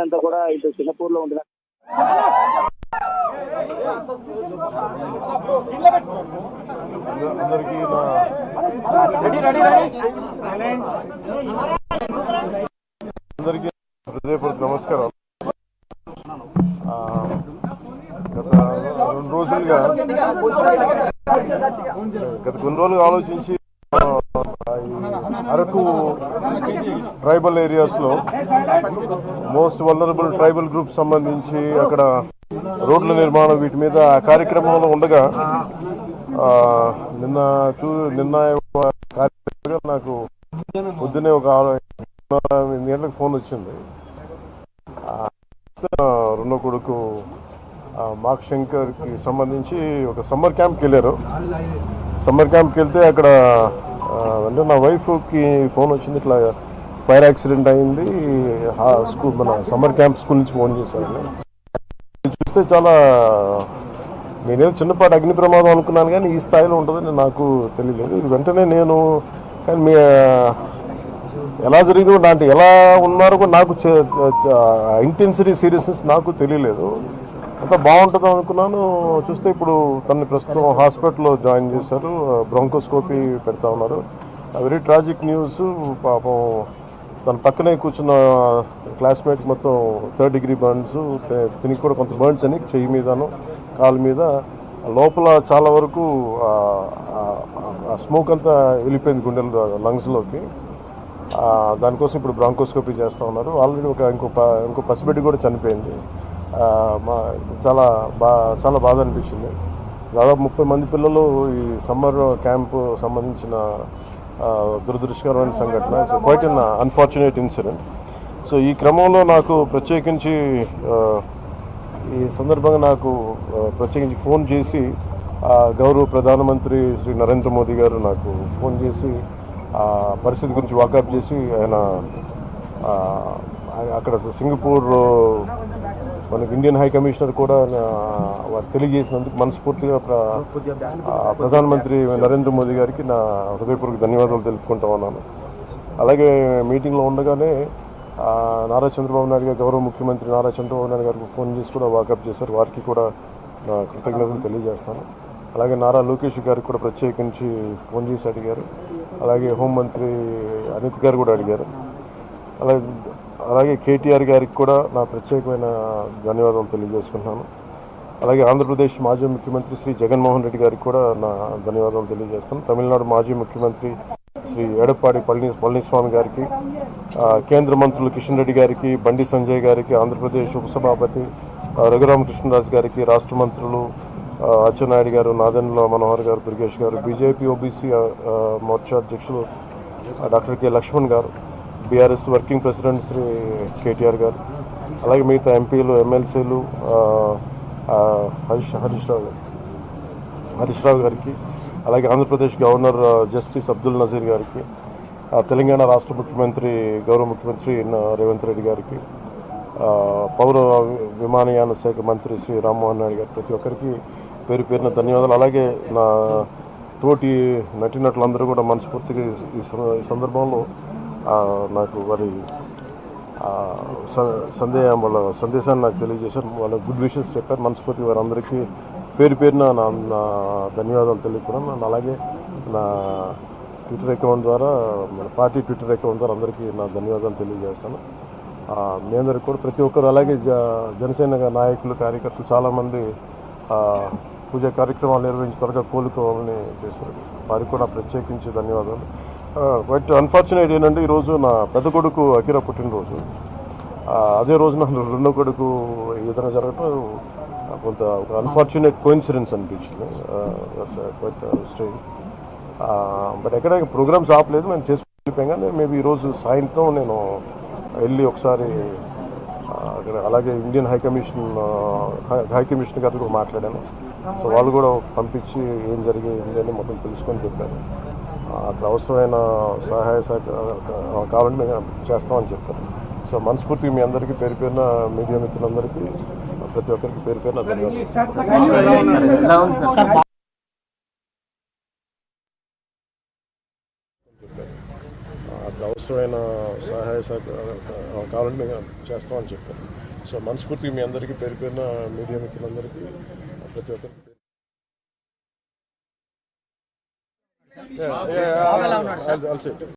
అంతా కూడా ఇటు సింగపూర్ లో ఉంటుంది. అందరికీ హృదయపూర్వక నమస్కారం. గత కొన్ని రోజులుగా ఆలోచించి అరకు ట్రైబల్ ఏరియాస్లో మోస్ట్ వల్నరబుల్ ట్రైబల్ గ్రూప్ సంబంధించి అక్కడ రోడ్ల నిర్మాణం వీటి మీద కార్యక్రమంలో ఉండగా నిన్న నాకు పొద్దునే ఒక 8 గంటలకు ఫోన్ వచ్చింది. రెండో కొడుకు మార్క్ శంకర్కి సంబంధించి ఒక సమ్మర్ క్యాంప్కి వెళ్ళారు. సమ్మర్ క్యాంప్కి వెళ్తే అక్కడ అంటే నా వైఫ్కి ఫోన్ వచ్చింది, ఇట్లా ఫైర్ యాక్సిడెంట్ అయింది, మన సమ్మర్ క్యాంప్ స్కూల్ నుంచి ఫోన్ చేశారు. చూస్తే చాలా నేనేదో చిన్నపాటి అగ్ని ప్రమాదం అనుకున్నాను, కానీ ఈ స్థాయిలో ఉంటుందని నాకు తెలియలేదు. ఇది వెంటనే నేను కానీ ఎలా జరిగిందో అంటే ఎలా ఉన్నారో నాకు ఇంటెన్సిటీ సీరియస్నెస్ నాకు తెలియలేదు. అంతా బాగుంటుంది అనుకున్నాను. చూస్తే ఇప్పుడు తనని ప్రస్తుతం హాస్పిటల్లో జాయిన్ చేశారు, బ్రాంకోస్కోపీ పెడతా ఉన్నారు. Very tragic news. పాపం తన పక్కనే కూర్చున్న క్లాస్మేట్ మొత్తం 3rd degree బర్న్స్, తినికి కూడా కొంత బర్న్స్ అని చెయ్యి మీదను కాలు మీద, లోపల చాలా వరకు స్మోక్ అంతా వెళ్ళిపోయింది గుండెల లంగ్స్లోకి. దానికోసం ఇప్పుడు బ్రాంకోస్కోపీ చేస్తూ ఉన్నారు. ఆల్రెడీ ఇంకో పసిబిడ్డ కూడా చనిపోయింది. చాలా బాధ అనిపించింది. దాదాపు 30 మంది పిల్లలు ఈ సమ్మర్ క్యాంపు సంబంధించిన దురదృష్టకరమైన సంఘటన. It's quite an unfortunate incident. So ఈ క్రమంలో నాకు ప్రత్యేకించి ఈ సందర్భంగా నాకు ప్రత్యేకించి ఫోన్ చేసి గౌరవ ప్రధానమంత్రి శ్రీ నరేంద్ర మోదీ గారు నాకు ఫోన్ చేసి పరిస్థితి గురించి వాకప్ చేసి ఆయన అక్కడ సింగపూర్ మనకి ఇండియన్ హై కమిషనర్ కూడా వారు తెలియజేసినందుకు మనస్ఫూర్తిగా ప్రధానమంత్రి నరేంద్ర మోదీ గారికి నా హృదయపూర్వక ధన్యవాదాలు తెలుపుకుంటా ఉన్నాను. అలాగే మీటింగ్లో ఉండగానే నారా చంద్రబాబు నాయుడు గారు, గౌరవ ముఖ్యమంత్రి నారా చంద్రబాబు నాయుడు గారికి ఫోన్ చేసి కూడా వాకప్ చేశారు. వారికి కూడా నా కృతజ్ఞతలు తెలియజేస్తాను. అలాగే నారా లోకేష్ గారికి కూడా ప్రత్యేకించి ఫోన్ చేసి అడిగారు. అలాగే హోంమంత్రి అనిత్ గారు కూడా అడిగారు. అలాగే కేటీఆర్ గారికి కూడా నా ప్రత్యేకమైన ధన్యవాదాలు తెలియజేసుకుంటున్నాను. అలాగే ఆంధ్రప్రదేశ్ మాజీ ముఖ్యమంత్రి శ్రీ జగన్మోహన్ రెడ్డి గారికి కూడా నా ధన్యవాదాలు తెలియజేస్తాను. తమిళనాడు మాజీ ముఖ్యమంత్రి శ్రీ ఎడప్పాడి పళనిస్వామి గారికి, కేంద్ర మంత్రులు కిషన్ రెడ్డి గారికి, బండి సంజయ్ గారికి, ఆంధ్రప్రదేశ్ ఉపసభాపతి రఘురామకృష్ణరాజు గారికి, రాష్ట్ర మంత్రులు అచ్చెన్నాయుడు గారు, నాదెండ్ల మనోహర్ గారు, దుర్గేష్ గారు, బీజేపీ ఓబీసీ మోర్చా అధ్యక్షులు డాక్టర్ కె లక్ష్మణ్ గారు, BRS working president Shri KTR గారు, అలాగే మిగతా ఎంపీలు, ఎమ్మెల్సీలు హరీష్ రావు గారికి, అలాగే ఆంధ్రప్రదేశ్ గవర్నర్ జస్టిస్ అబ్దుల్ నజీర్ గారికి, తెలంగాణ రాష్ట్ర ముఖ్యమంత్రి గౌరవ ముఖ్యమంత్రి రేవంత్ రెడ్డి గారికి, పౌర విమానయాన శాఖ మంత్రి శ్రీ రామ్మోహన్ నాయుడు గారు, ప్రతి ఒక్కరికి పేరు పేరున ధన్యవాదాలు. అలాగే నా తోటి నటీనటులందరూ కూడా మనస్ఫూర్తిగా ఈ సందర్భంలో నాకు వారి వాళ్ళ సందేశాన్ని నాకు తెలియజేశారు. వాళ్ళ గుడ్ విషెస్ చెప్పారు. మనస్ఫూర్తిగా వారందరికీ పేరు పేరున నా ధన్యవాదాలు తెలియకున్నాను. అలాగే నా ట్విట్టర్ అకౌంట్ ద్వారా, మన పార్టీ ట్విట్టర్ అకౌంట్ ద్వారా అందరికీ నా ధన్యవాదాలు తెలియజేస్తాను. మీ అందరికీ కూడా ప్రతి ఒక్కరు, అలాగే జనసేన నాయకులు, కార్యకర్తలు చాలామంది పూజా కార్యక్రమాలు నిర్వహించి త్వరగా కోలుకోవాలని చేశారు. వారికి కూడా ప్రత్యేకించి ధన్యవాదాలు. బట్ అన్ఫార్చునేట్ ఏంటంటే ఈరోజు నా పెద్ద కొడుకు అకిరా పుట్టినరోజు. అదే రోజు నా రెండో కొడుకు ఈ విధంగా జరగడం కొంత ఒక అన్ఫార్చునేట్ కోఇన్సిడెన్స్ అనిపించింది. స్ట్రెయిన్. బట్ ఎక్కడ ప్రోగ్రామ్స్ ఆపలేదు, మేము చేసుకుని కానీ మేబీ ఈరోజు సాయంత్రం నేను వెళ్ళి ఒకసారి అక్కడ, అలాగే ఇండియన్ హై కమిషన్ గారితో కూడా మాట్లాడాను. సో వాళ్ళు కూడా పంపించి ఏం జరిగింది అని మొత్తం తెలుసుకొని చెప్పారు. అక్కడ అవసరమైన సహాయ కావాలంటే మేము చేస్తామని చెప్పారు. సో మనస్ఫూర్తిగా మీ అందరికీ పేరు పేరున, మీడియా మిత్రులందరికీ, ప్రతి ఒక్కరికి పేరు పేరున ధన్యవాదాలు. అవసరమైన సహాయ సహకారాలు కావాలని మేము చేస్తామని చెప్పాను. సో మనస్ఫూర్తిగా మీ అందరికీ పేరు పేరున మీడియా మిత్రులందరికీ ప్రతి ఒక్కరికి